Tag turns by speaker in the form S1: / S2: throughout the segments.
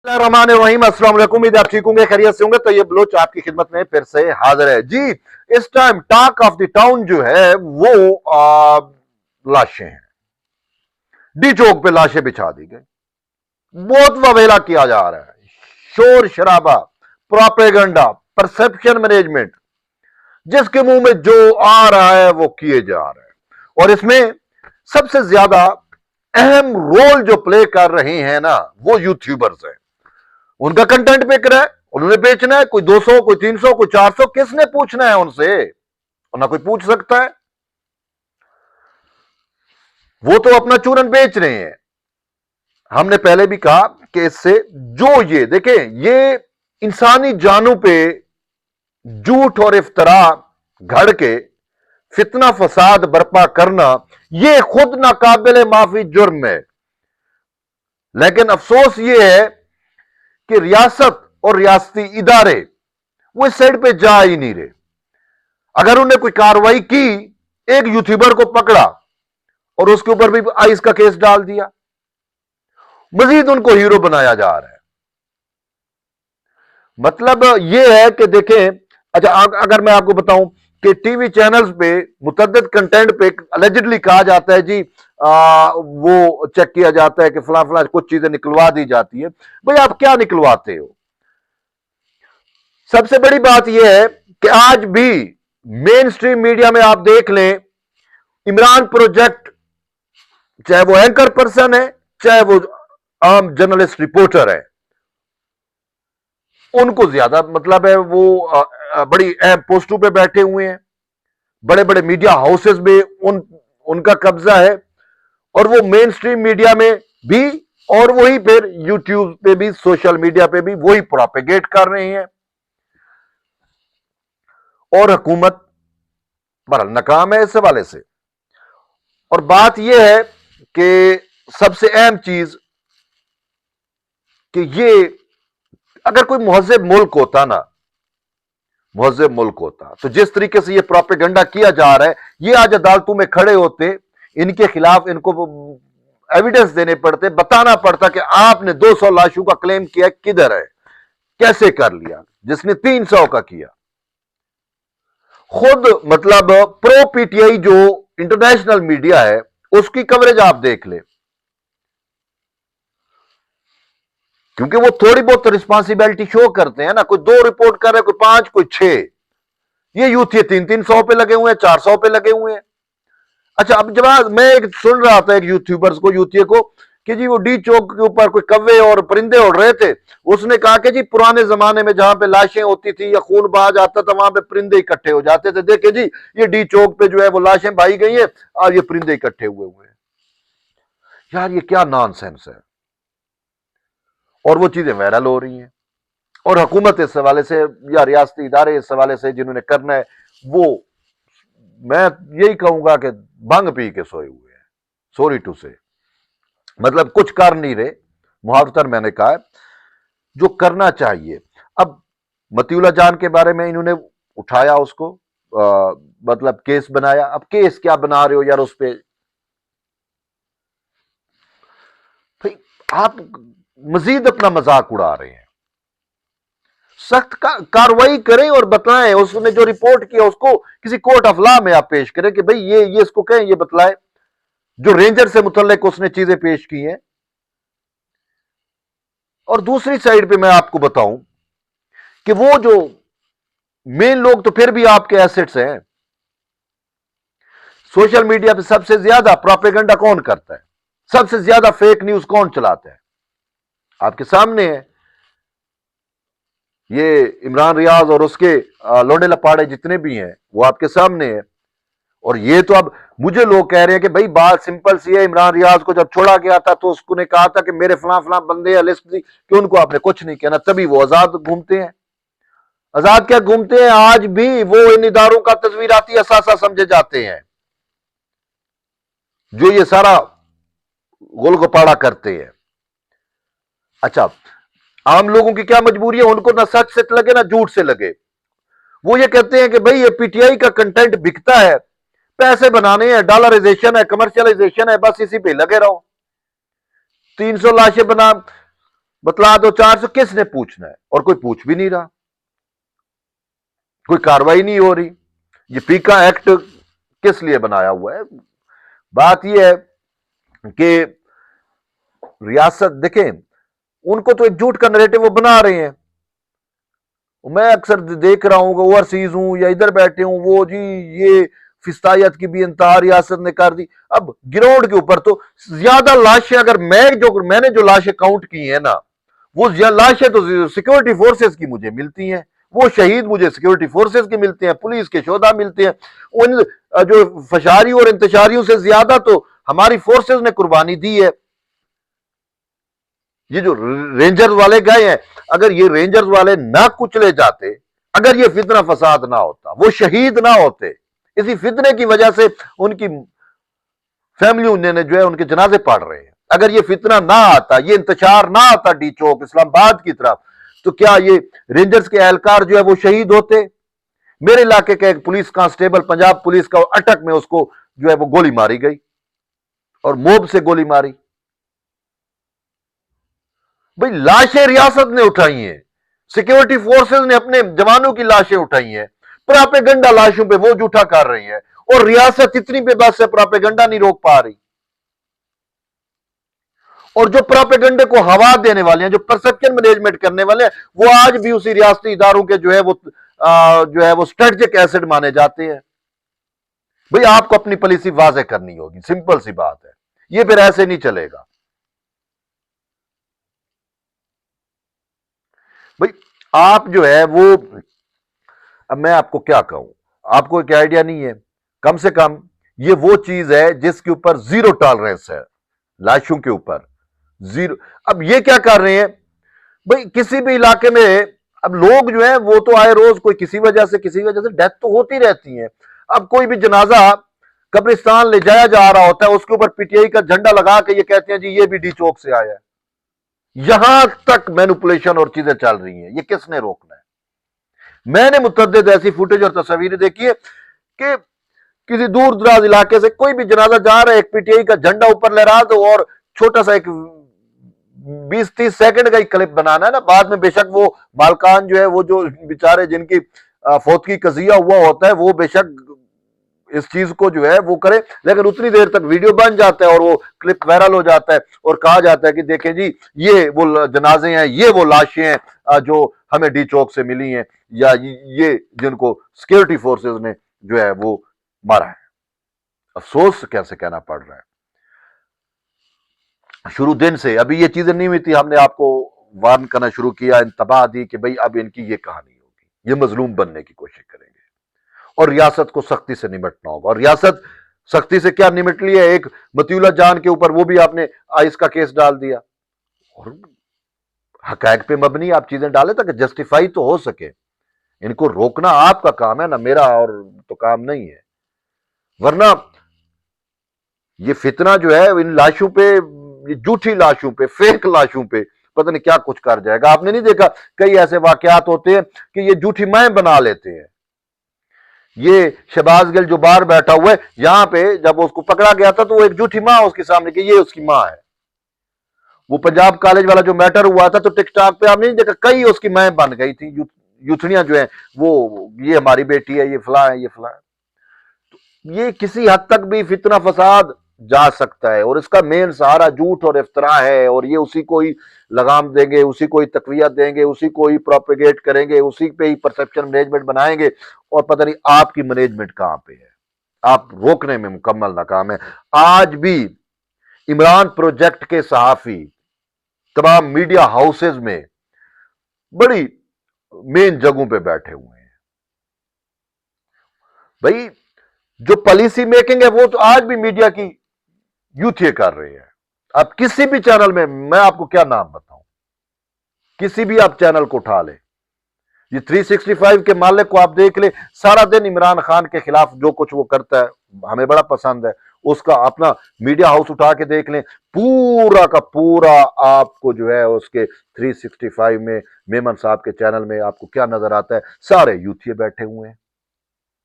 S1: रहीम अस्सलाम वालेकुम। उम्मीद आप ठीक होंगे, खैरियत से होंगे। तो ये बलोच आपकी खिदमत में फिर से हाजिर है जी। इस time talk of the town जो है वो लाशें हैं। डी चौक पे लाशें बिछा दी गई, बहुत ववेला किया जा रहा है, शोर शराबा, प्रोपेगेंडा, परसेप्शन मैनेजमेंट, जिसके मुंह में जो आ रहा है वो किए जा रहे हैं। और इसमें सबसे ज्यादा अहम रोल जो प्ले कर रहे हैं ना, वो यूट्यूबर्स हैं। उनका कंटेंट बिक रहा है, उन्होंने बेचना है। कोई 200, कोई 300, कोई 400, किसने पूछना है उनसे? और ना कोई पूछ सकता है। वो तो अपना चूरन बेच रहे हैं। हमने पहले भी कहा कि इससे जो ये देखें, ये इंसानी जानों पे झूठ और इफ्तरा घड़ के फितना फसाद बर्पा करना, ये खुद नाकाबिले माफी जुर्म है। लेकिन अफसोस ये है कि रियासत और रियासती इदारे वो इस साइड पे जा ही नहीं रहे। अगर उन्हें कोई कार्रवाई की, एक यूट्यूबर को पकड़ा और उसके ऊपर भी आइस का केस डाल दिया, मजीद उनको हीरो बनाया जा रहा है। मतलब यह है कि देखें, अच्छा अगर मैं आपको बताऊं कि टीवी चैनल्स पे मुतअद्दिद कंटेंट पे अलेजिडली कहा जाता है जी, वो चेक किया जाता है कि फला फला कुछ चीजें निकलवा दी जाती है। भाई आप क्या निकलवाते हो? सबसे बड़ी बात यह है कि आज भी मेन स्ट्रीम मीडिया में आप देख लें, इमरान प्रोजेक्ट, चाहे वो एंकर पर्सन है, चाहे वो आम जर्नलिस्ट रिपोर्टर है, उनको ज्यादा मतलब है। वो बड़ी अहम पोस्टों पे बैठे हुए हैं, बड़े बड़े मीडिया हाउसेस में उनका कब्जा है, और वो मेन स्ट्रीम मीडिया में भी, और वही फिर यूट्यूब पे भी, सोशल मीडिया पे भी वही प्रोपेगेट कर रहे हैं। और हुकूमत बहरहाल नाकाम है इस हवाले से। और बात यह है कि सबसे अहम चीज कि ये अगर कोई महज़ब मुल्क होता ना, महज़ब मुल्क होता, तो जिस तरीके से ये प्रोपेगेंडा किया जा रहा है, ये आज अदालतों में खड़े होते, इनके खिलाफ इनको एविडेंस देने पड़ते, बताना पड़ता कि आपने 200 लाशों का क्लेम किया, किधर है, कैसे कर लिया, जिसने 300 का किया। खुद मतलब प्रो पीटीआई जो इंटरनेशनल मीडिया है, उसकी कवरेज आप देख ले, क्योंकि वो थोड़ी बहुत रिस्पॉन्सिबिलिटी शो करते हैं ना। कोई 2 रिपोर्ट कर रहे, कोई 5, कोई 6। ये यूथ ये 300 पे लगे हुए हैं, 400 पे लगे हुए हैं। अच्छा, अब जब मैं एक सुन रहा था एक यूट्यूबर्स को, यूथिये को, कि जी वो डी चौक के ऊपर कोई कौवे और परिंदे उड़ रहे थे। उसने कहा कि जी पुराने जमाने में जहां पे लाशें होती थी या खून बहा जाता था, वहां पे परिंदे इकट्ठे हो जाते थे। देखे जी, ये डी चौक पे जो है वो लाशें बहाई गई है और ये परिंदे इकट्ठे हुए हैं। यार ये क्या नॉनसेंस है। और वो चीजें वायरल हो रही हैं, और हुकूमत इस हवाले से या रियासती इदारे इस हवाले से जिन्होंने करना है, वो मैं यही कहूंगा कि भंग पी के सोए हुए हैं, सॉरी टू से। मतलब कुछ कर नहीं रहे। मुहावतर मैंने कहा है, जो करना चाहिए। अब मतीउल्लाह जान के बारे में इन्होंने उठाया, उसको मतलब केस बनाया। अब केस क्या बना रहे हो यार उस पे? भाई आप मजीद अपना मजाक उड़ा रहे हैं। सख्त कार्रवाई करें और बताएं। उसने जो रिपोर्ट किया उसको किसी कोर्ट ऑफ लॉ में आप पेश करें कि भाई ये इसको कहें, ये बतलाए जो रेंजर से मुतल्लिक उसने चीजें पेश की हैं। और दूसरी साइड पे मैं आपको बताऊं कि वो जो मेन लोग तो फिर भी आपके एसेट्स हैं। सोशल मीडिया पे सबसे ज्यादा प्रोपेगेंडा कौन करता है? सबसे ज्यादा फेक न्यूज कौन चलाता है? आपके सामने है। ये इमरान रियाज और उसके लोडे लपाड़े जितने भी हैं वो आपके सामने है। और ये तो अब मुझे लोग कह रहे हैं कि भाई बात सिंपल सी है, इमरान रियाज को जब छोड़ा गया था तो उसको ने कहा था कि मेरे फला फला बंदे हैं, लिस्ट दी, कि उनको आपने कुछ नहीं कहना, तभी वो आजाद घूमते हैं। आजाद क्या घूमते हैं, आज भी वो इन इदारों का तस्वीराती असासा समझे जाते हैं, जो ये सारा गोलगपाड़ा करते हैं। अच्छा, आम लोगों की क्या मजबूरी है? उनको ना सच से लगे ना झूठ से लगे। वो ये कहते हैं कि भाई ये पीटीआई का कंटेंट बिकता है, पैसे बनाने हैं, डॉलराइजेशन है, कमर्शियलाइजेशन है, बस इसी पे लगे रहो। 300 लाशें बना, बतला दो 400, किसने पूछना है? और कोई पूछ भी नहीं रहा, कोई कार्रवाई नहीं हो रही। ये पीका एक्ट किस लिए बनाया हुआ है? बात यह है कि रियासत देखें, उनको तो एक झूठ का नैरेटिव वो बना रहे हैं। मैं अक्सर देख रहा हूं कि ओवरसीज हूं या इधर बैठे हूं, वो जी ये फिस्तायत की भी इंतहा रियासत ने कर दी। अब ग्राउंड के ऊपर तो ज्यादा लाशें, अगर मैंने जो लाशें काउंट की है ना, वो लाशें तो सिक्योरिटी फोर्सेस की मुझे मिलती हैं, वो शहीद मुझे सिक्योरिटी फोर्सेस के मिलते हैं, पुलिस के शोधा मिलते हैं। उन जो फशारी और इंतशारियों से ज्यादा तो हमारी फोर्सेस ने कुर्बानी दी है। ये जो रेंजर्स वाले गए हैं, अगर ये रेंजर्स वाले ना कुचले जाते, अगर ये फितना फसाद ना होता, वो शहीद ना होते, इसी फितने की वजह से उनकी फैमिली ने जो है उनके जनाजे पढ़ रहे हैं, अगर ये फितना ना आता, ये इंतशार ना आता डी चौक इस्लामाबाद की तरफ, तो क्या ये रेंजर्स के एहलकार जो है वो शहीद होते? मेरे इलाके का एक पुलिस कांस्टेबल पंजाब पुलिस का अटक में उसको जो है वो गोली मारी गई, और मोब से गोली मारी। भाई लाशें रियासत ने उठाई हैं, सिक्योरिटी फोर्सेस ने अपने जवानों की लाशें उठाई हैं, प्रोपेगेंडा लाशों पे वो झूठा कर रही है, और रियासत इतनी बेबस है प्रोपेगेंडा नहीं रोक पा रही। और जो प्रोपेगेंडे को हवा देने वाले हैं, जो परसेप्शन मैनेजमेंट करने वाले हैं, वो आज भी उसी रियासती इदारों के जो है वो स्ट्रेटेजिक एसेट माने जाते हैं। भाई आपको अपनी पॉलिसी वाज़ेह करनी होगी, सिंपल सी बात है, ये फिर ऐसे नहीं चलेगा। भाई आप जो है वो, अब मैं आपको क्या कहूं, आपको एक आइडिया नहीं है। कम से कम ये वो चीज है जिसके ऊपर जीरो टॉलरेंस है, लाशों के ऊपर जीरो। अब ये क्या कर रहे हैं भाई, किसी भी इलाके में अब लोग जो है वो तो आए रोज कोई किसी वजह से डेथ तो होती रहती है। अब कोई भी जनाजा कब्रिस्तान ले जाया जा रहा होता है, उसके ऊपर पीटीआई का झंडा लगा के ये कहते हैं जी ये भी डी चौक से आया है। यहां तक मैनिपुलेशन और चीजें चल रही हैं, ये किसने रोकना है? मैंने मुतअद्दिद ऐसी फुटेज और तस्वीरें देखी है कि किसी दूर दराज इलाके से कोई भी जनाजा जा रहा है, एक पीटीआई का झंडा ऊपर लहरा दो और छोटा सा एक 20-30 सेकंड का ही क्लिप बनाना है ना, बाद में बेशक वो मालकान जो है वो जो बेचारे जिनकी फौतगी कजिया हुआ होता है, वो बेशक इस चीज को जो है वो करे, लेकिन उतनी देर तक वीडियो बन जाता है और वो क्लिप वायरल हो जाता है और कहा जाता है कि देखें जी ये वो जनाजे हैं, ये वो लाशें हैं जो हमें डी चौक से मिली हैं, या ये जिनको सिक्योरिटी फोर्सेस ने जो है वो मारा है। अफसोस कैसे कहना पड़ रहा है, शुरू दिन से अभी ये चीजें नहीं हुई थी, हमने आपको वार्न करना शुरू किया, इंतबाह दी कि भाई अब इनकी ये कहानी होगी, ये मजलूम बनने की कोशिश करेंगे और रियासत को सख्ती से निपटना होगा। और रियासत सख्ती से क्या निपट ली है, एक मतीउल्लाह जान के ऊपर वो भी आपने आइस का केस डाल दिया, और हकायक पे मबनी आप चीजें डाले ताकि जस्टिफाई तो हो सके। इनको रोकना आपका काम है ना, मेरा और तो काम नहीं है। वरना ये फितना जो है इन लाशों पे, ये झूठी लाशों पे, फेक लाशों पे पता नहीं क्या कुछ कर जाएगा। आपने नहीं देखा कई ऐसे वाकयात होते हैं कि ये झूठी माएं बना लेते हैं। ये शहबाज गिल जो बाहर बैठा हुआ है, यहां पे जब उसको पकड़ा गया था तो वो एक झूठी मां उसके सामने कि ये उसकी मां है। वो पंजाब कॉलेज वाला जो मैटर हुआ था तो टिकटॉक पे आपने नहीं देखा, कई उसकी माएं बन गई थी, यूथनियां जो है वो ये हमारी बेटी है, ये फला है, ये फला है। ये किसी हद तक भी फितना फसाद जा सकता है, और इसका मेन सहारा झूठ और इफ्तरा है, और ये उसी को ही लगाम देंगे, उसी को ही तकवियत देंगे, उसी को ही प्रोपेगेट करेंगे, उसी पे ही परसेप्शन मैनेजमेंट बनाएंगे, और पता नहीं आपकी मैनेजमेंट कहां पे है। आप रोकने में मुकम्मल नाकाम है। आज भी इमरान प्रोजेक्ट के सहाफी तमाम मीडिया हाउसेज में बड़ी मेन जगहों पे बैठे हुए हैं। भाई जो पॉलिसी मेकिंग है वो तो आज भी मीडिया की यूथ ये कर रही है। आप किसी भी चैनल में, मैं आपको क्या नाम बताऊं, किसी भी आप चैनल को उठा ले, ये 365 के मालिक को आप देख ले, सारा दिन इमरान खान के खिलाफ जो कुछ वो करता है हमें बड़ा पसंद है। उसका अपना मीडिया हाउस उठा के देख लें, पूरा का पूरा आपको जो है उसके 365 में मेमन साहब के चैनल में आपको क्या नजर आता है, सारे यूथिये बैठे हुए हैं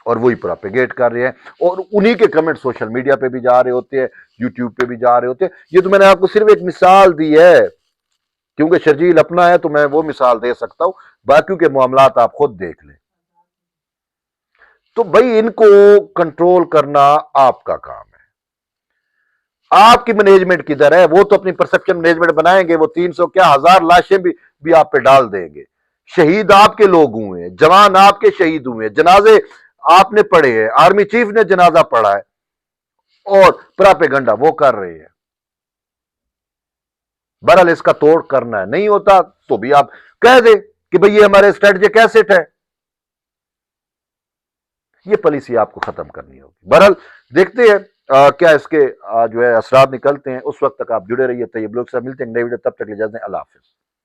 S1: और वही प्रोपेगेट कर रहे हैं, और उन्हीं के कमेंट सोशल मीडिया पे भी जा रहे होते हैं, यूट्यूब पे भी जा रहे होते हैं। ये तो मैंने आपको सिर्फ एक मिसाल दी है क्योंकि शर्जील अपना है तो मैं वो मिसाल दे सकता हूं, बाकियों के मामलात आप खुद देख लें। तो भाई इनको कंट्रोल करना आपका काम है। आपकी मैनेजमेंट किधर है? वो तो अपनी परसेप्शन मैनेजमेंट बनाएंगे, वो 300 क्या 1000 लाशें भी आप पे डाल देंगे। शहीद आपके लोग हुए हैं, जवान आपके शहीद हुए हैं, जनाजे आपने पढ़े हैं, आर्मी चीफ ने जनाजा पढ़ा है, और प्रोपेगेंडा वो कर रहे हैं। बहरहाल इसका तोड़ करना है, नहीं होता तो भी आप कह दे कि भाई ये हमारे स्ट्रेटेजिक एसेट है। ये पॉलिसी आपको खत्म करनी होगी। बहरहाल देखते हैं क्या इसके जो है असरात निकलते हैं। उस वक्त तक आप जुड़े रहिए तैयब लोग से। मिलते हैं नए वीडियो, तब तक ले जाते हैं, अल्लाह हाफिज।